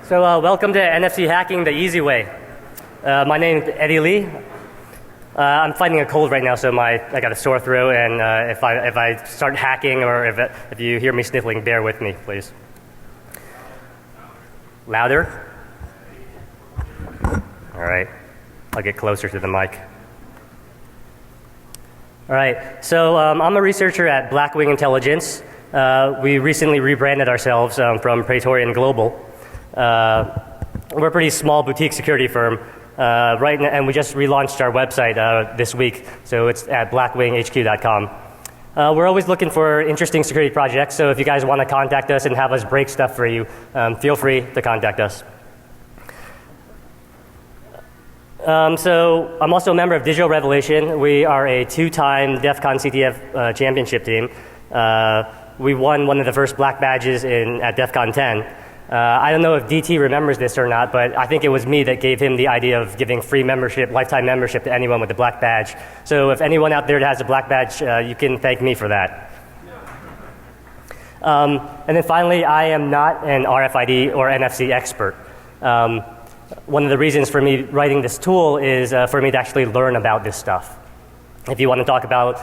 So welcome to NFC Hacking the easy way. My name is Eddie Lee. I'm fighting a cold right now, so I got a sore throat, and if I start hacking or if you hear me sniffling, bear with me, please. Louder? All right, I'll get closer to the mic. All right, so I'm a researcher at Blackwing Intelligence. We recently rebranded ourselves from Praetorian Global. We're a pretty small boutique security firm right now, and we just relaunched our website this week, so it's at blackwinghq.com. We're always looking for interesting security projects, so if you guys want to contact us and have us break stuff for you, feel free to contact us. So I'm also a member of Digital Revelation. We are a 2-time DEF CON CTF championship team. We won one of the first black badges at DEF CON 10. I don't know if DT remembers this or not, but I think it was me that gave him the idea of giving free membership, lifetime membership to anyone with a black badge. So if anyone out there that has a black badge, you can thank me for that. And then finally, I am not an RFID or NFC expert. One of the reasons for me writing this tool is for me to actually learn about this stuff. If you want to talk about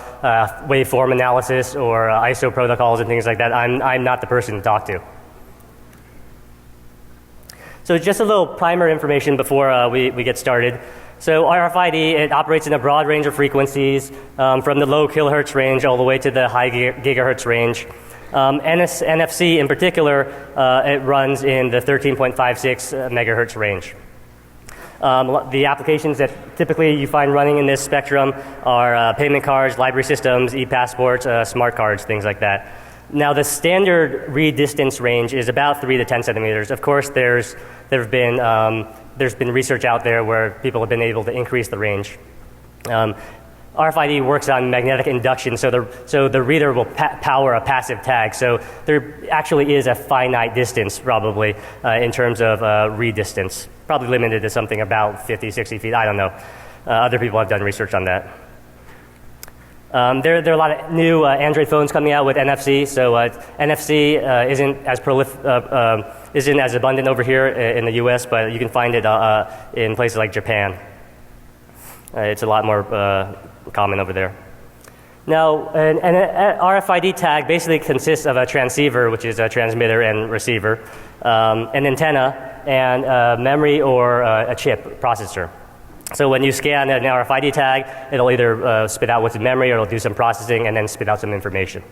waveform analysis or ISO protocols and things like that, I'm not the person to talk to. So just a little primer information before we get started. So RFID, it operates in a broad range of frequencies, from the low kilohertz range all the way to the high gigahertz range. NFC in particular, it runs in the 13.56 megahertz range. The applications that typically you find running in this spectrum are payment cards, library systems, e-passports, smart cards, things like that. Now the standard read distance range is about 3 to 10 centimeters. Of course, there's been research out there where people have been able to increase the range. RFID works on magnetic induction, so the reader will power a passive tag. So there actually is a finite distance, probably, in terms of read distance. Probably limited to something about 50, 60 feet. I don't know. Other people have done research on that. There are a lot of new Android phones coming out with NFC. So NFC isn't as abundant over here in the US, but you can find it in places like Japan. It's a lot more common over there. Now, an RFID tag basically consists of a transceiver, which is a transmitter and receiver, an antenna, and a memory or a chip processor. So when you scan an RFID tag, it'll either spit out what's in memory, or it'll do some processing and then spit out some information.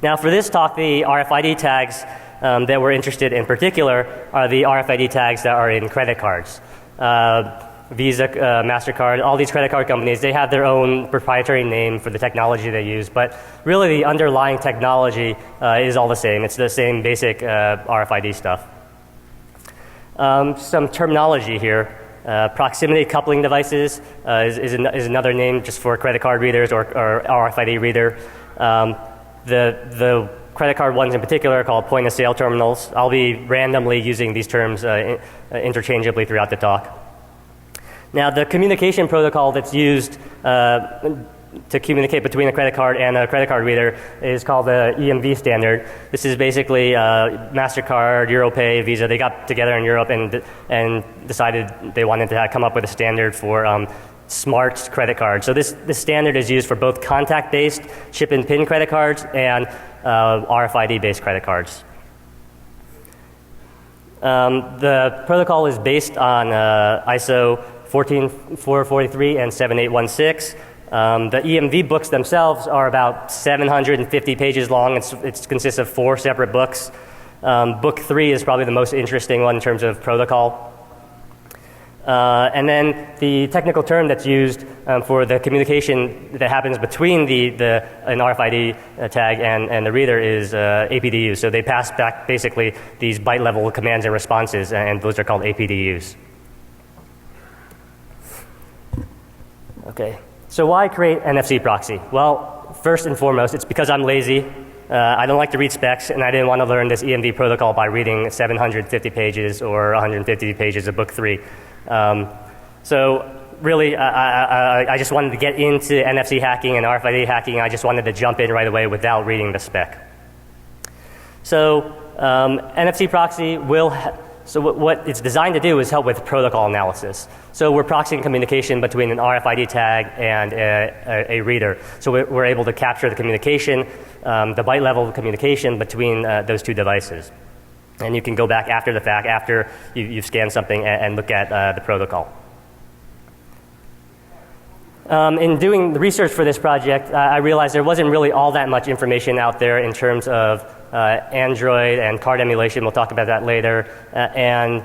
Now for this talk, the RFID tags that we're interested in particular are the RFID tags that are in credit cards. Visa, MasterCard, all these credit card companies, they have their own proprietary name for the technology they use, but really the underlying technology is all the same. It's the same basic RFID stuff. Some terminology here. Proximity coupling devices is another name just for credit card readers or RFID reader. The credit card ones in particular are called point of sale terminals. I'll be randomly using these terms interchangeably throughout the talk. Now the communication protocol that's used to communicate between a credit card and a credit card reader is called the EMV standard. This is basically MasterCard, Europay, Visa. They got together in Europe and decided they wanted to come up with a standard for smart credit cards. So this standard is used for both contact-based chip and pin credit cards and RFID-based credit cards. The protocol is based on ISO 14443 and 7816. The EMV books themselves are about 750 pages long. It consists of 4 separate books. Book 3 is probably the most interesting one in terms of protocol. And then the technical term that's used for the communication that happens between an RFID tag and the reader is APDUs. So they pass back basically these byte level commands and responses, and those are called APDUs. Okay. So why create NFC proxy? Well, first and foremost, it's because I'm lazy. I don't like to read specs, and I didn't want to learn this EMV protocol by reading 750 pages or 150 pages of book 3. So really, I just wanted to get into NFC hacking and RFID hacking. I just wanted to jump in right away without reading the spec. So NFC proxy will, so what it's designed to do is help with protocol analysis. So we're proxying communication between an RFID tag and a reader. So we're able to capture the communication, the byte level of communication between those two devices. And you can go back after the fact, after you've scanned something, and look at the protocol. In doing the research for this project, I realized there wasn't really all that much information out there in terms of Android and card emulation. We'll talk about that later. And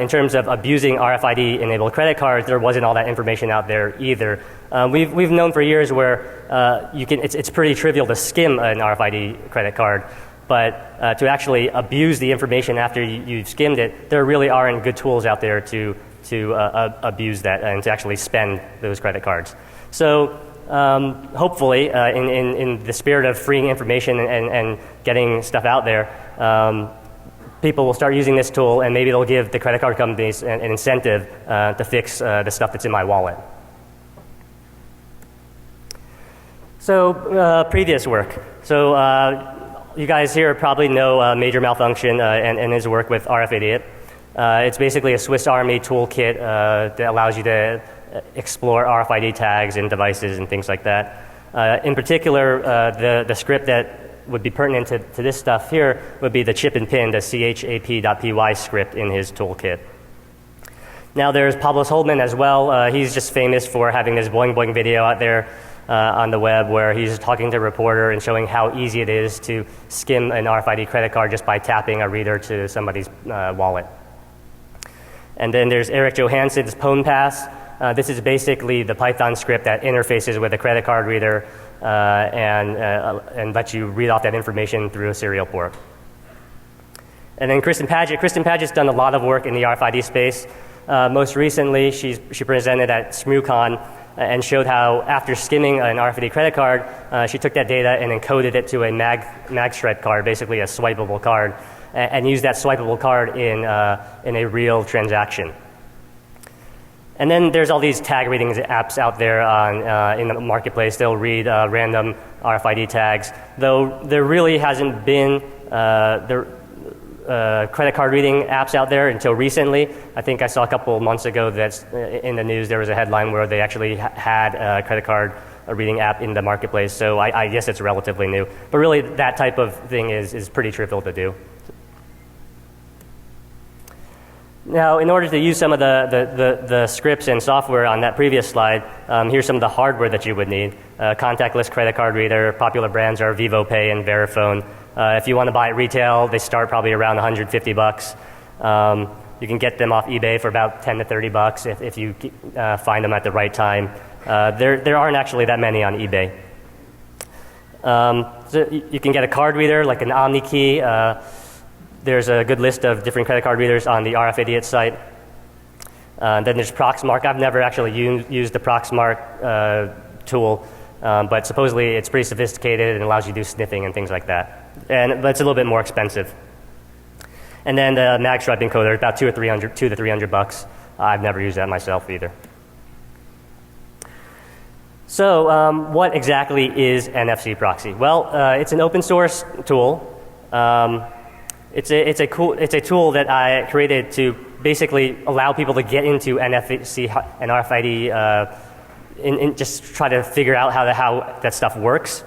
in terms of abusing RFID-enabled credit cards, there wasn't all that information out there either. We've known for years where it's pretty trivial to skim an RFID credit card, but to actually abuse the information after you've skimmed it, there really aren't good tools out there to abuse that and to actually spend those credit cards. So hopefully, in the spirit of freeing information and getting stuff out there, people will start using this tool, and maybe it'll give the credit card companies an incentive to fix the stuff that's in my wallet. So previous work. So you guys here probably know Major Malfunction and his work with RFID. It's basically a Swiss Army toolkit that allows you to explore RFID tags and devices and things like that. In particular, the script that would be pertinent to this stuff here would be the chip and pin, the chap.py script in his toolkit. Now there's Pablo Holdman as well. He's just famous for having this boing boing video out there on the web where he's talking to a reporter and showing how easy it is to skim an RFID credit card just by tapping a reader to somebody's wallet. And then there's Eric Johansson's Pwn Pass. This is basically the Python script that interfaces with a credit card reader and lets you read off that information through a serial port. And then Kristen Paget. Kristen Paget's done a lot of work in the RFID space. Most recently, she presented at SMUCon and showed how after skimming an RFID credit card, she took that data and encoded it to a magshred card, basically a swipeable card, and used that swipeable card in a real transaction. And then there's all these tag reading apps out there in the marketplace. They'll read random RFID tags, though there really hasn't been credit card reading apps out there until recently. I think I saw a couple months ago that in the news there was a headline where they actually had a credit card reading app in the marketplace. So I guess it's relatively new. But really that type of thing is pretty trivial to do. Now, in order to use some of the scripts and software on that previous slide, here's some of the hardware that you would need. Contactless credit card reader. Popular brands are VivoPay and Verifone. If you want to buy it retail, they start probably around 150 bucks. You can get them off eBay for about 10 to 30 bucks if you find them at the right time. There aren't actually that many on eBay. So you can get a card reader like an OmniKey. There's a good list of different credit card readers on the RFID site. Then there's Proxmark. I've never actually used the Proxmark tool, but supposedly it's pretty sophisticated and allows you to do sniffing and things like that. But it's a little bit more expensive. And then the magstripe encoder, about $200 to $300. I've never used that myself either. So what exactly is NFC proxy? Well, it's an open source tool. It's a tool that I created to basically allow people to get into NFC and RFID and just try to figure out how that stuff works.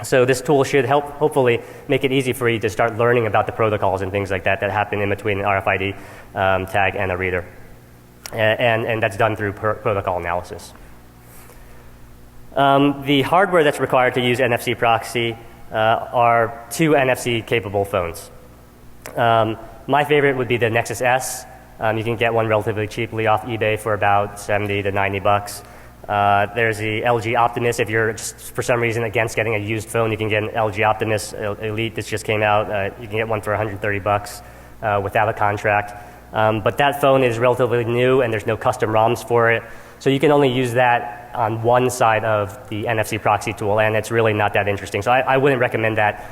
So this tool should help, hopefully, make it easy for you to start learning about the protocols and things like that happen in between an RFID tag and a reader. And that's done through protocol analysis. The hardware that's required to use NFC proxy are two NFC-capable phones. My favorite would be the Nexus S. You can get one relatively cheaply off eBay for about 70 to 90 bucks. There's the LG Optimus. If you're just for some reason against getting a used phone, you can get an LG Optimus Elite that just came out. You can get one for 130 bucks without a contract. But that phone is relatively new and there's no custom ROMs for it. So you can only use that on one side of the NFC proxy tool, and it's really not that interesting. So I wouldn't recommend that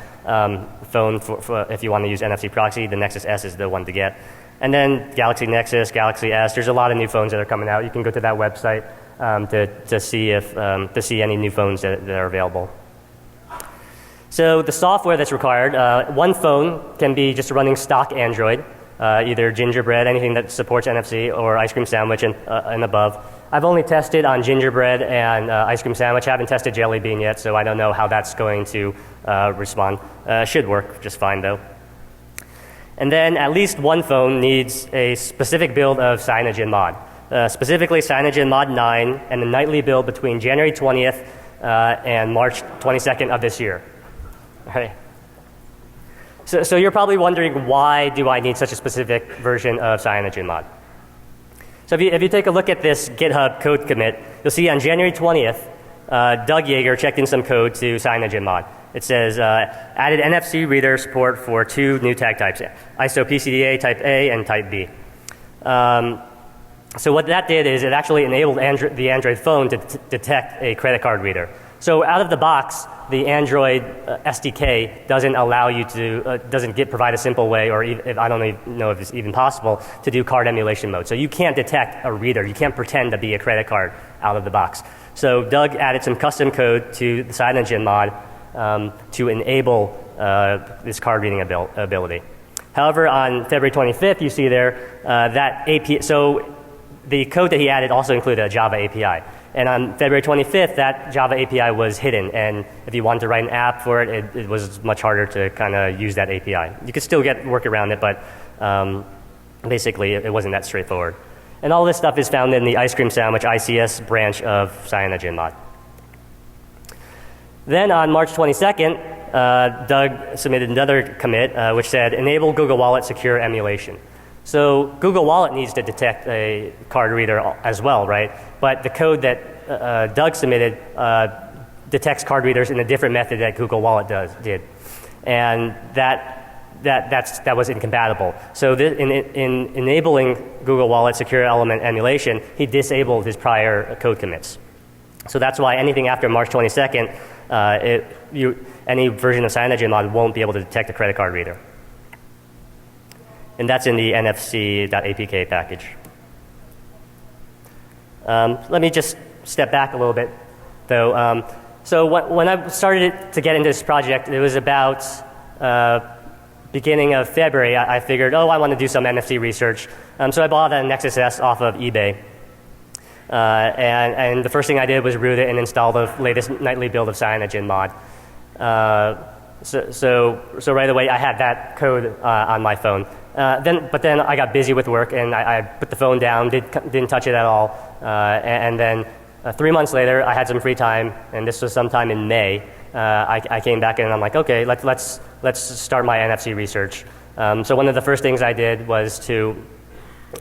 phone for if you want to use NFC proxy. The Nexus S is the one to get. And then Galaxy Nexus, Galaxy S. There's a lot of new phones that are coming out. You can go to that website to see any new phones that are available. So the software that's required, one phone can be just running stock Android, either Gingerbread, anything that supports NFC, or Ice Cream Sandwich and above. I've only tested on Gingerbread and Ice Cream Sandwich. I haven't tested Jelly Bean yet, so I don't know how that's going to respond. Should work just fine, though. And then at least one phone needs a specific build of CyanogenMod, specifically CyanogenMod 9 and the nightly build between January 20th and March 22nd of this year. All right. So you're probably wondering, why do I need such a specific version of CyanogenMod? So if you take a look at this GitHub code commit, you'll see on January 20th, Doug Yeager checked in some code to CyanogenMod. It says, added NFC reader support for 2 new tag types, ISO PCDA type A and type B. So what that did is it actually enabled the Android phone to detect a credit card reader. So out of the box, the Android SDK doesn't allow you to, provide a simple way, or even, I don't even know if it's even possible, to do card emulation mode. So you can't detect a reader. You can't pretend to be a credit card out of the box. So Doug added some custom code to the CyanogenMod to enable this card reading ability. However, on February 25th, you see there that API, so the code that he added also included a Java API. And on February 25th, that Java API was hidden. And if you wanted to write an app for it, it was much harder to kind of use that API. You could still work around it, but basically it wasn't that straightforward. And all this stuff is found in the Ice Cream Sandwich ICS branch of CyanogenMod. Then on March 22nd, Doug submitted another commit which said, enable Google Wallet secure emulation. So Google Wallet needs to detect a card reader as well, right? But the code that Doug submitted detects card readers in a different method that Google Wallet did. And that was incompatible. So in enabling Google Wallet secure element emulation, he disabled his prior code commits. So that's why anything after March 22nd, any version of CyanogenMod won't be able to detect a credit card reader. And that's in the NFC.apk package. Let me just step back a little bit, though. So when I started to get into this project, it was about beginning of February. I figured, I want to do some NFC research. So I bought a Nexus S off of eBay. And the first thing I did was root it and install the latest nightly build of CyanogenMod. So right away, I had that code on my phone. But then I got busy with work, and I put the phone down, didn't touch it at all. And then 3 months later, I had some free time, and this was sometime in May. I came back and I'm like, okay, let's start my NFC research. So one of the first things I did was to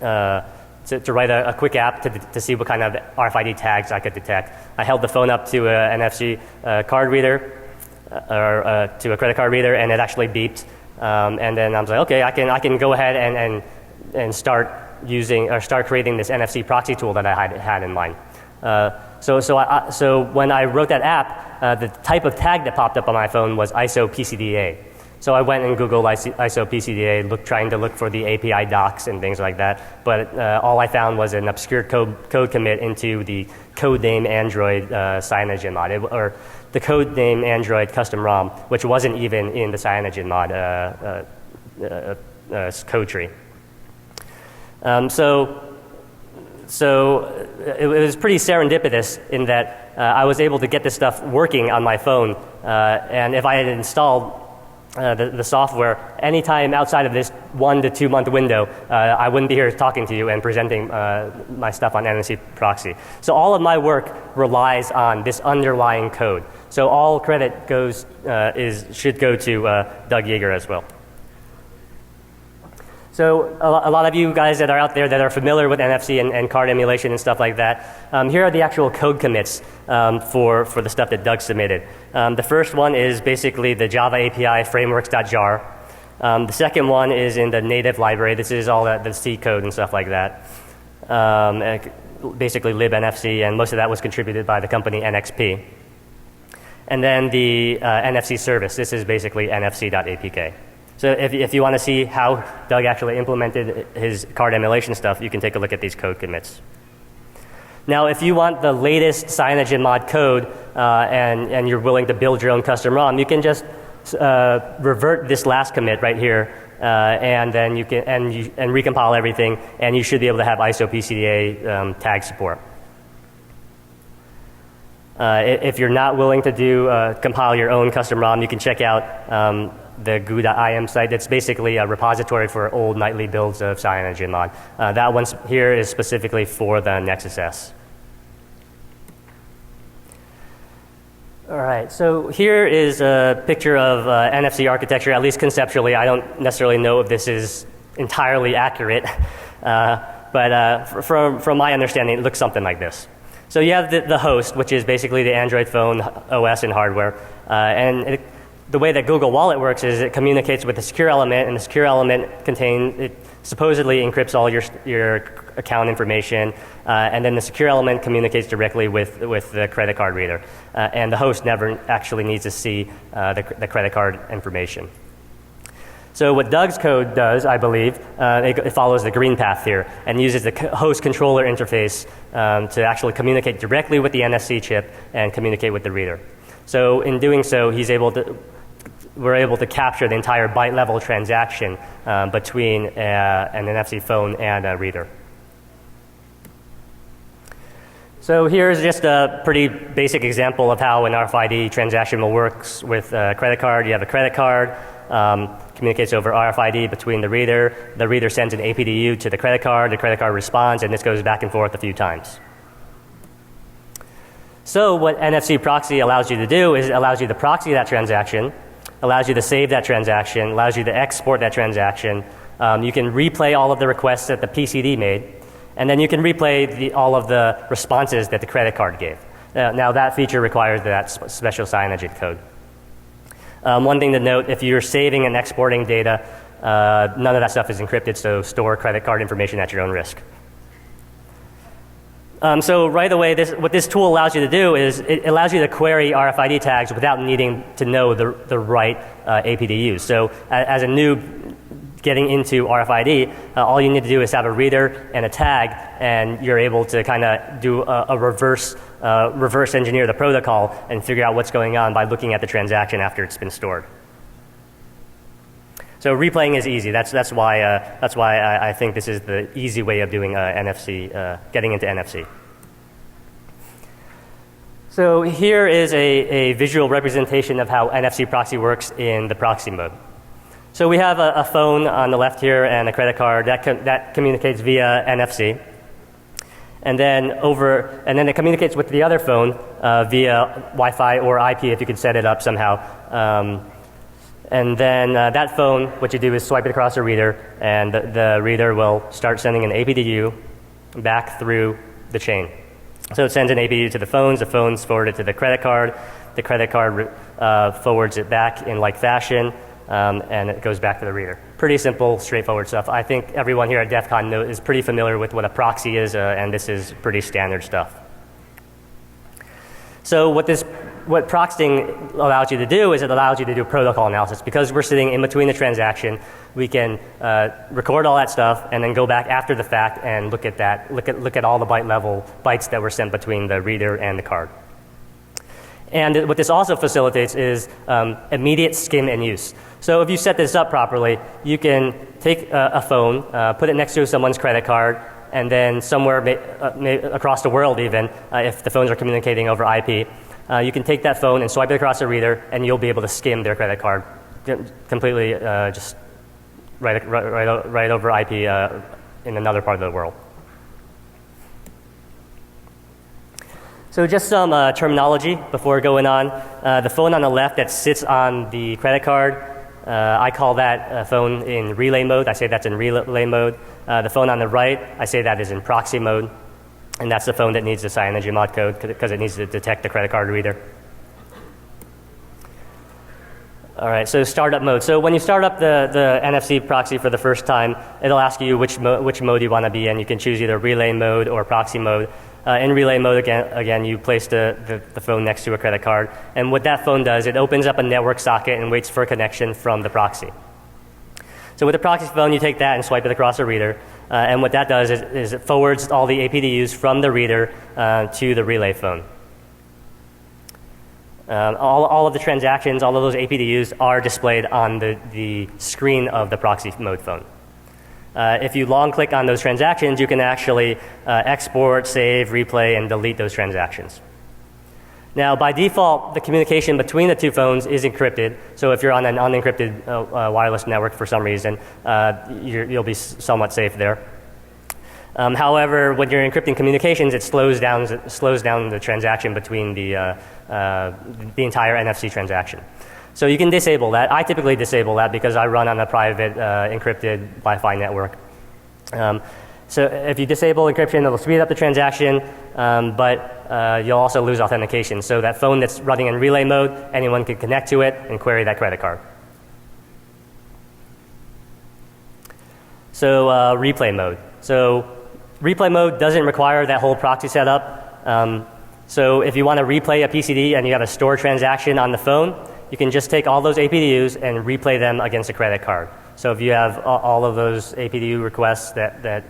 write a quick app to see what kind of RFID tags I could detect. I held the phone up to an NFC card reader, or to a credit card reader, and it actually beeped. And then I was like, okay, I can go ahead and start creating this NFC proxy tool that I had in mind. So when I wrote that app, the type of tag that popped up on my phone was ISO PCDA. So I went and Googled ISO PCDA, trying to look for the API docs and things like that. But all I found was an obscure code commit into the codename Android CyanogenMod, or the codename Android custom ROM, which wasn't even in the CyanogenMod code tree. So it was pretty serendipitous in that I was able to get this stuff working on my phone. And if I had installed the software anytime outside of this 1 to 2 month window, I wouldn't be here talking to you and presenting my stuff on NFC proxy. So all of my work relies on this underlying code. So all credit should go to Doug Yeager as well. So a lot of you guys that are out there that are familiar with NFC and card emulation and stuff like that, here are the actual code commits for the stuff that Doug submitted. The first one is basically the Java API frameworks.jar. The second one is in the native library. This is all the C code and stuff like that. Basically libNFC, and most of that was contributed by the company NXP. And then the NFC service. This is basically NFC.apk. So if you want to see how Doug actually implemented his card emulation stuff, you can take a look at these code commits. Now, if you want the latest CyanogenMod code and you're willing to build your own custom ROM, you can just revert this last commit right here, and then you can and recompile everything, and you should be able to have ISO PCDA tag support. If you're not willing to compile your own custom ROM, you can check out the goo.im site. It's basically a repository for old nightly builds of CyanogenMod. That one here is specifically for the Nexus S. All right, so here is a picture of NFC architecture, at least conceptually. I don't necessarily know if this is entirely accurate, but from my understanding, it looks something like this. So you have the host, which is basically the Android phone OS and hardware, the way that Google Wallet works is it communicates with a secure element, and the secure element it supposedly encrypts all your account information, and then the secure element communicates directly with the credit card reader, and the host never actually needs to see the credit card information. So what Doug's code does, I believe, it follows the green path here and uses the host controller interface to actually communicate directly with the NFC chip and communicate with the reader. So in doing so, we're able to capture the entire byte level transaction between an NFC phone and a reader. So here's just a pretty basic example of how an RFID transaction will work with a credit card. You have a credit card, communicates over RFID between the reader sends an APDU to the credit card responds, and this goes back and forth a few times. So what NFC proxy allows you to do is it allows you to proxy that transaction, allows you to save that transaction, allows you to export that transaction. You can replay all of the requests that the PCD made, and then you can replay all of the responses that the credit card gave. Now that feature requires that special Cyanogen code. One thing to note, if you're saving and exporting data, none of that stuff is encrypted, so store credit card information at your own risk. So right away, what this tool allows you to do is it allows you to query RFID tags without needing to know the right APDUs. So as a noob getting into RFID, all you need to do is have a reader and a tag, and you're able to kind of do a reverse engineer the protocol and figure out what's going on by looking at the transaction after it's been stored. So replaying is easy. That's why I think this is the easy way of doing NFC, getting into NFC. So here is a visual representation of how NFC proxy works in the proxy mode. So we have a phone on the left here and a credit card that communicates via NFC, and then it communicates with the other phone via Wi-Fi or IP if you could set it up somehow. And then that phone, what you do is swipe it across a reader, and the reader will start sending an APDU back through the chain. So it sends an APDU to the phones forward it to the credit card forwards it back in like fashion, and it goes back to the reader. Pretty simple, straightforward stuff. I think everyone here at DEF CON is pretty familiar with what a proxy is, and this is pretty standard stuff. So what proxying allows you to do is it allows you to do protocol analysis. Because we're sitting in between the transaction, we can record all that stuff and then go back after the fact and look at all the bytes that were sent between the reader and the card. And what this also facilitates is immediate skim and use. So if you set this up properly, you can take a phone, put it next to someone's credit card, and then somewhere across the world even, if the phones are communicating over IP, you can take that phone and swipe it across a reader, and you'll be able to skim their credit card completely, just right over IP in another part of the world. So just some terminology before going on. The phone on the left that sits on the credit card, I call that phone in relay mode. I say that's in relay mode. The phone on the right, I say that is in proxy mode. And that's the phone that needs the CyanogenMod code because it needs to detect the credit card reader. All right, so startup mode. So when you start up the NFC proxy for the first time, it'll ask you which mode you want to be in. You can choose either relay mode or proxy mode. In relay mode, again, you place the phone next to a credit card. And what that phone does, it opens up a network socket and waits for a connection from the proxy. So with the proxy phone, you take that and swipe it across a reader. And what that does is it forwards all the APDUs from the reader to the relay phone. All of the transactions, all of those APDUs are displayed on the screen of the proxy mode phone. If you long click on those transactions, you can actually export, save, replay, and delete those transactions. Now, by default, the communication between the two phones is encrypted. So if you're on an unencrypted wireless network for some reason, you'll be somewhat safe there. However, when you're encrypting communications, it slows down the transaction between the entire NFC transaction. So you can disable that. I typically disable that because I run on a private encrypted Wi-Fi network. So if you disable encryption, it'll speed up the transaction, but you'll also lose authentication. So that phone that's running in relay mode, anyone can connect to it and query that credit card. So replay mode. So replay mode doesn't require that whole proxy setup. So if you want to replay a PCD and you have a store transaction on the phone, you can just take all those APDUs and replay them against a credit card. So if you have all of those APDU requests that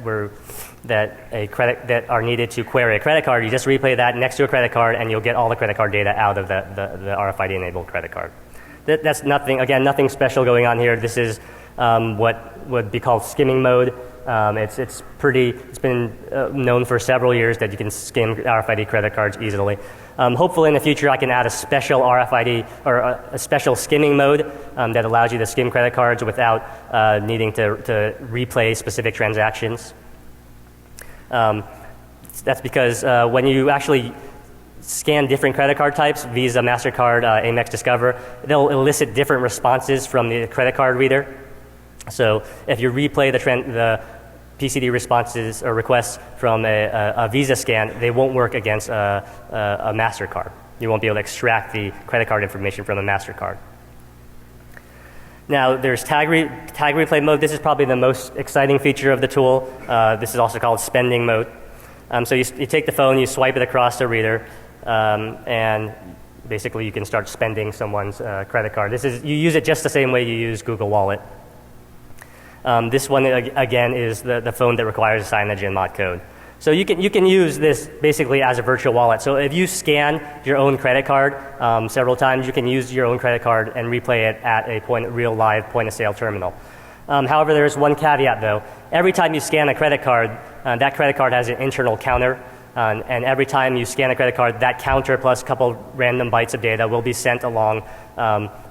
are needed to query a credit card, you just replay that next to a credit card, and you'll get all the credit card data out of the RFID-enabled credit card. That's nothing special going on here. This is what would be called skimming mode. It's been known for several years that you can skim RFID credit cards easily. Hopefully in the future I can add a special RFID or a special skimming mode that allows you to skim credit cards without needing to replay specific transactions. That's because when you actually scan different credit card types, Visa, MasterCard, Amex, Discover, they'll elicit different responses from the credit card reader. So if you replay the PCD responses or requests from a Visa scan, they won't work against a MasterCard. You won't be able to extract the credit card information from a MasterCard. Now there's tag replay mode. This is probably the most exciting feature of the tool. This is also called spending mode. So you take the phone, you swipe it across the reader, and basically you can start spending someone's credit card. You use it just the same way you use Google Wallet. This one, again, is the phone that requires signage and mod code. So you can use this basically as a virtual wallet. So if you scan your own credit card several times, you can use your own credit card and replay it at a real live point-of-sale terminal. However, there is one caveat, though. Every time you scan a credit card, that credit card has an internal counter. And every time you scan a credit card, that counter plus a couple random bytes of data will be sent along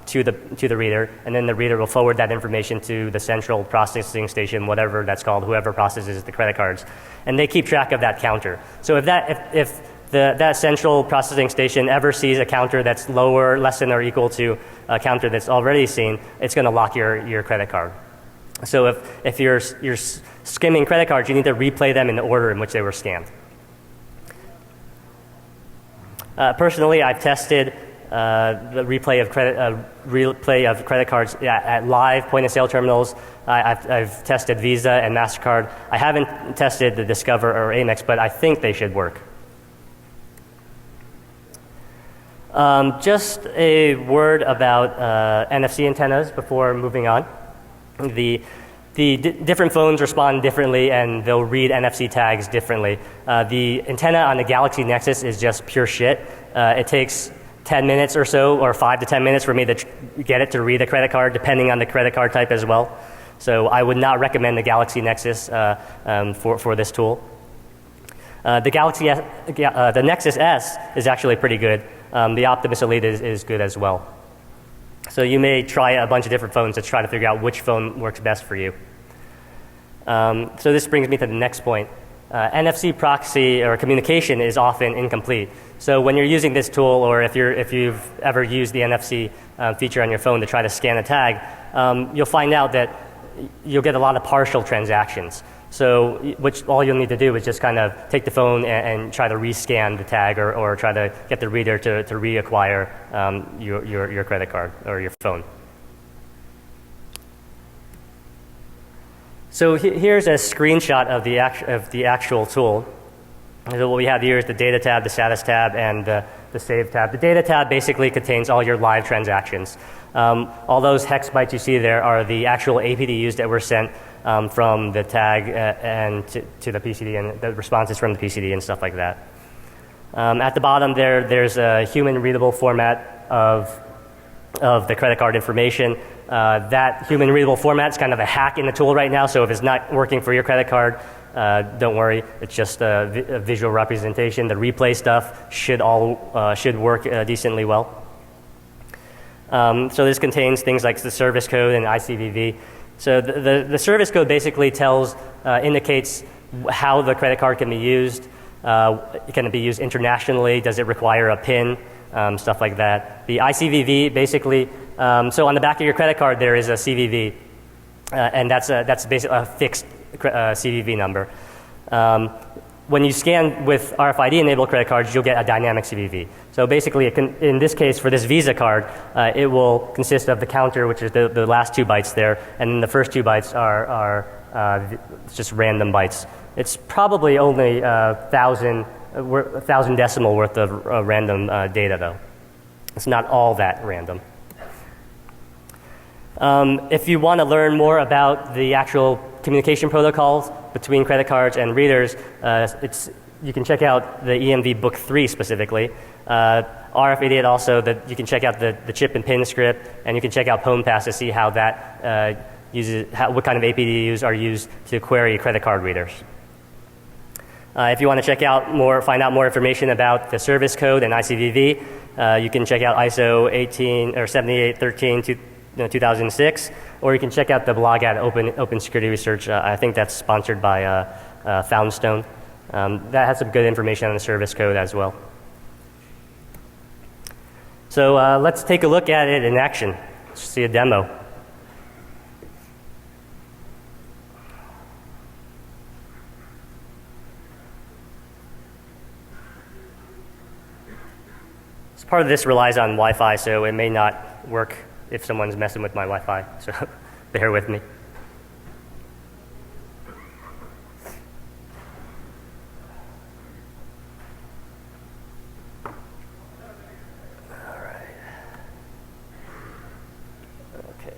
to the reader, and then the reader will forward that information to the central processing station, whatever that's called, whoever processes the credit cards, and they keep track of that counter. So if that central processing station ever sees a counter that's less than or equal to a counter that's already seen, it's going to lock your credit card. So if you're skimming credit cards, you need to replay them in the order in which they were scanned. Personally, I've tested the replay of credit cards at live point-of-sale terminals. I've tested Visa and MasterCard. I haven't tested the Discover or Amex, but I think they should work. Just a word about NFC antennas before moving on. The different phones respond differently, and they'll read NFC tags differently. The antenna on the Galaxy Nexus is just pure shit. It takes 10 minutes or so, or 5 to 10 minutes for me to get it to read a credit card, depending on the credit card type as well. So I would not recommend the Galaxy Nexus for this tool. The Nexus S is actually pretty good. The Optimus Elite is good as well. So you may try a bunch of different phones to try to figure out which phone works best for you. So this brings me to the next point. NFC proxy or communication is often incomplete. So when you're using this tool, or if you've ever used the NFC feature on your phone to try to scan a tag, you'll find out that you'll get a lot of partial transactions. So which all you'll need to do is just kind of take the phone and try to rescan the tag, or try to get the reader to reacquire your credit card or your phone. So here's a screenshot of the actual tool. So what we have here is the data tab, the status tab, and the save tab. The data tab basically contains all your live transactions. All those hex bytes you see there are the actual APDUs that were sent from the tag and to the PCD, and the responses from the PCD and stuff like that. At the bottom there's a human readable format of the credit card information. That human readable format is kind of a hack in the tool right now, so if it's not working for your credit card, don't worry, it's just a visual representation. The replay stuff should work decently well. So this contains things like the service code and ICVV. So the service code basically indicates how the credit card can be used. Can it be used internationally? Does it require a PIN? Stuff like that. The ICVV basically, so on the back of your credit card there is a CVV, and that's basically a fixed CVV number. When you scan with RFID-enabled credit cards, you'll get a dynamic CVV. So basically, in this case, for this Visa card, it will consist of the counter, which is the last 2 bytes there, and then the first 2 bytes are just random bytes. It's probably only 1,000 decimal worth of random data, though. It's not all that random. If you want to learn more about the actual communication protocols between credit cards and readers, you can check out the EMV Book 3 specifically. RFID also, you can check out the chip and pin script, and you can check out PwnPass to see how that what kind of APDs are used to query credit card readers. If you want to find out more information about the service code and ICVV, you can check out ISO 7813 2006, or you can check out the blog at Open Security Research. I think that's sponsored by Foundstone. That has some good information on the service code as well. So let's take a look at it in action. Let's see a demo. Part of this relies on Wi-Fi, so it may not work if someone's messing with my Wi-Fi, so bear with me. All right. Okay.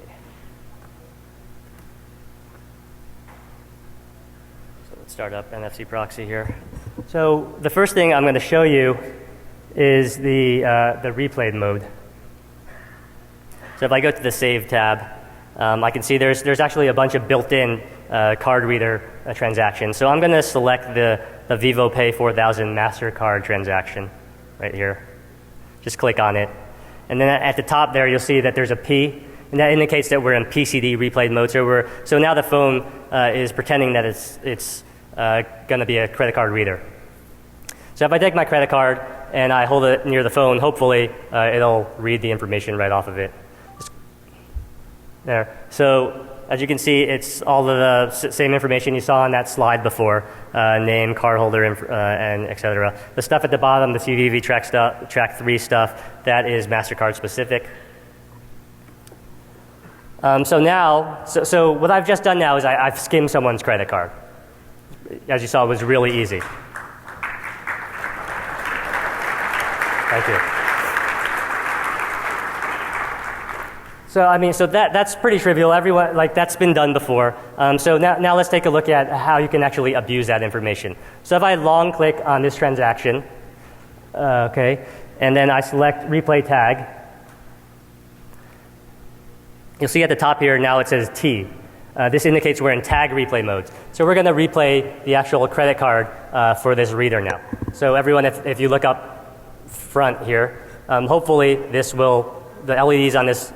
So let's start up NFC proxy here. So the first thing I'm going to show you is the replay mode. So if I go to the Save tab, I can see there's actually a bunch of built-in card reader transactions. So I'm going to select the Vivo Pay 4000 MasterCard transaction right here. Just click on it. And then at the top there, you'll see that there's a P, and that indicates that we're in PCD replay mode. So now the phone is pretending that it's going to be a credit card reader. So if I take my credit card and I hold it near the phone, hopefully it'll read the information right off of it. There. So as you can see, it's all of the same information you saw on that slide before, name, cardholder, and et cetera. The stuff at the bottom, the CVV track 3 stuff, that is MasterCard specific. So what I've just done now is I've skimmed someone's credit card. As you saw, it was really easy. Thank you. So that's pretty trivial. Everyone, that's been done before. So now let's take a look at how you can actually abuse that information. So if I long click on this transaction, okay, and then I select replay tag, you'll see at the top here now it says T. This indicates we're in tag replay mode. So we're going to replay the actual credit card for this reader now. So everyone, if you look up front here, hopefully the LEDs on this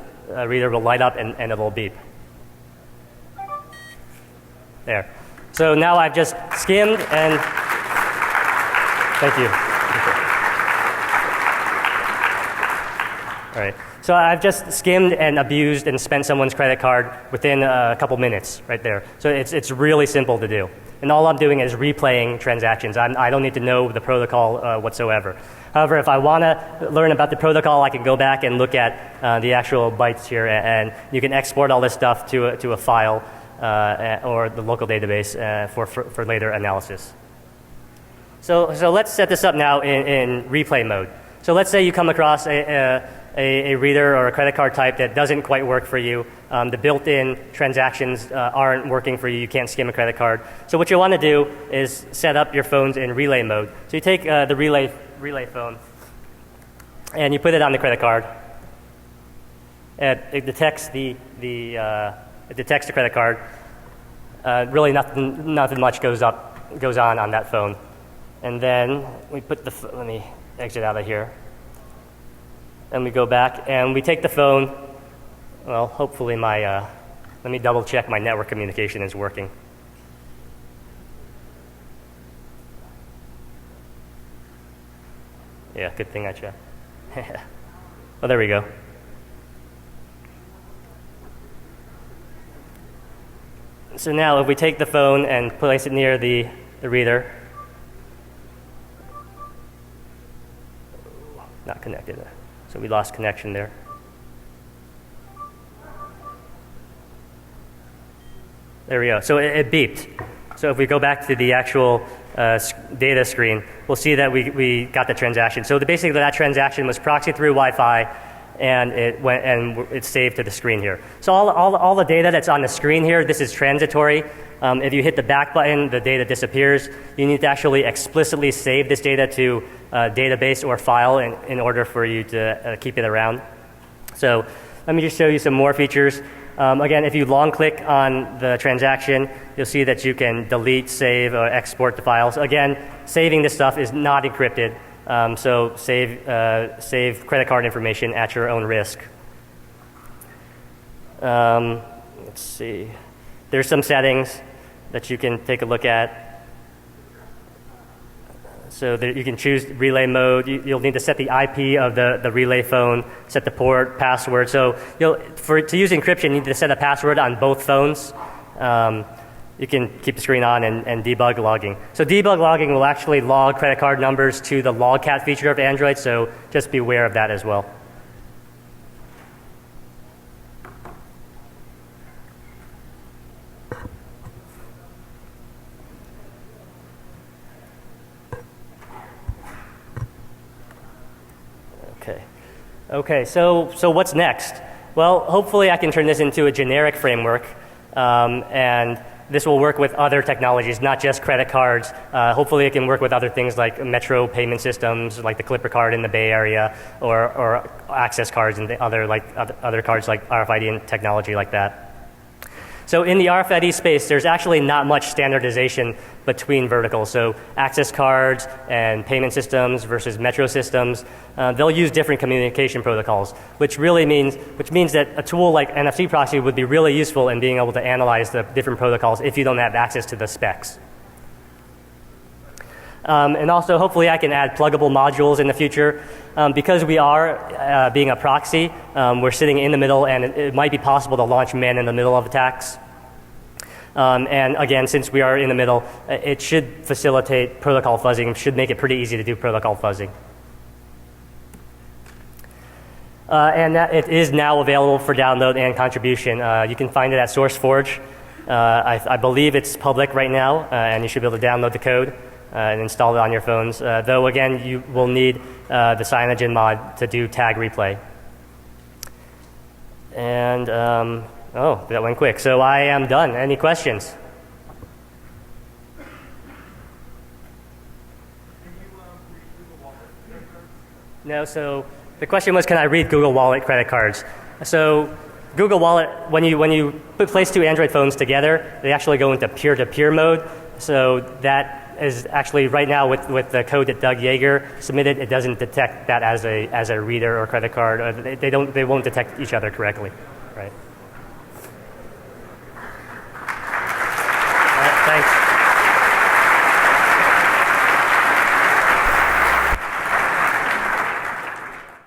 reader will light up and it will beep. There. So now I've just skimmed and thank you. All right. So I've just skimmed and abused and spent someone's credit card within a couple minutes right there. So it's really simple to do. And all I'm doing is replaying transactions. I don't need to know the protocol whatsoever. However, if I want to learn about the protocol, I can go back and look at the actual bytes here, and you can export all this stuff to a file or the local database for later analysis. So let's set this up now in replay mode. So let's say you come across a reader or a credit card type that doesn't quite work for you. The built-in transactions aren't working for you. You can't skim a credit card. So what you want to do is set up your phones in relay mode. So you take the relay phone and you put it on the credit card. It detects it detects the credit card. Really nothing much goes on that phone. And then we put let me exit out of here. And we go back and we take the phone. Well, hopefully let me double check my network communication is working. Yeah, good thing I checked. Oh, there we go. So now if we take the phone and place it near the reader, not connected. So we lost connection there. There we go. So it beeped. So if we go back to the actual data screen, we'll see that we got the transaction. So basically that transaction was proxied through Wi-Fi, and it's saved to the screen here. So all the data that's on the screen here, this is transitory. If you hit the back button, the data disappears. You need to actually explicitly save this data to a database or file in order for you to keep it around. So let me just show you some more features. Again, if you long click on the transaction, you'll see that you can delete, save, or export the files. Again, saving this stuff is not encrypted. So save credit card information at your own risk. Let's see. There's some settings that you can take a look at. So you can choose relay mode. You'll need to set the IP of the relay phone, set the port, password. So to use encryption, you need to set a password on both phones. You can keep the screen on and debug logging. So debug logging will actually log credit card numbers to the logcat feature of Android, so just be aware of that as well. Okay, so what's next? Well, hopefully I can turn this into a generic framework, and this will work with other technologies, not just credit cards. Hopefully it can work with other things like Metro payment systems, like the Clipper card in the Bay Area, or access cards and other cards like RFID and technology like that. So in the RFID space, there's actually not much standardization between verticals. So access cards and payment systems versus metro systems, they'll use different communication protocols, which means that a tool like NFC proxy would be really useful in being able to analyze the different protocols if you don't have access to the specs. And also, hopefully, I can add pluggable modules in the future. Because we are being a proxy, we're sitting in the middle, and it might be possible to launch man in the middle of attacks. And again, since we are in the middle, it should facilitate protocol fuzzing. It should make it pretty easy to do protocol fuzzing. And it is now available for download and contribution. You can find it at SourceForge. I believe it's public right now, and you should be able to download the code and install it on your phones. Though, again, you will need the Cyanogen mod to do tag replay. And, oh, that went quick. So I am done. Any questions? No, so the question was, can I read Google Wallet credit cards? So Google Wallet, when you place two Android phones together, they actually go into peer-to-peer mode. So that is actually right now with the code that Doug Yeager submitted, it doesn't detect that as a reader or credit card. They won't detect each other correctly, right?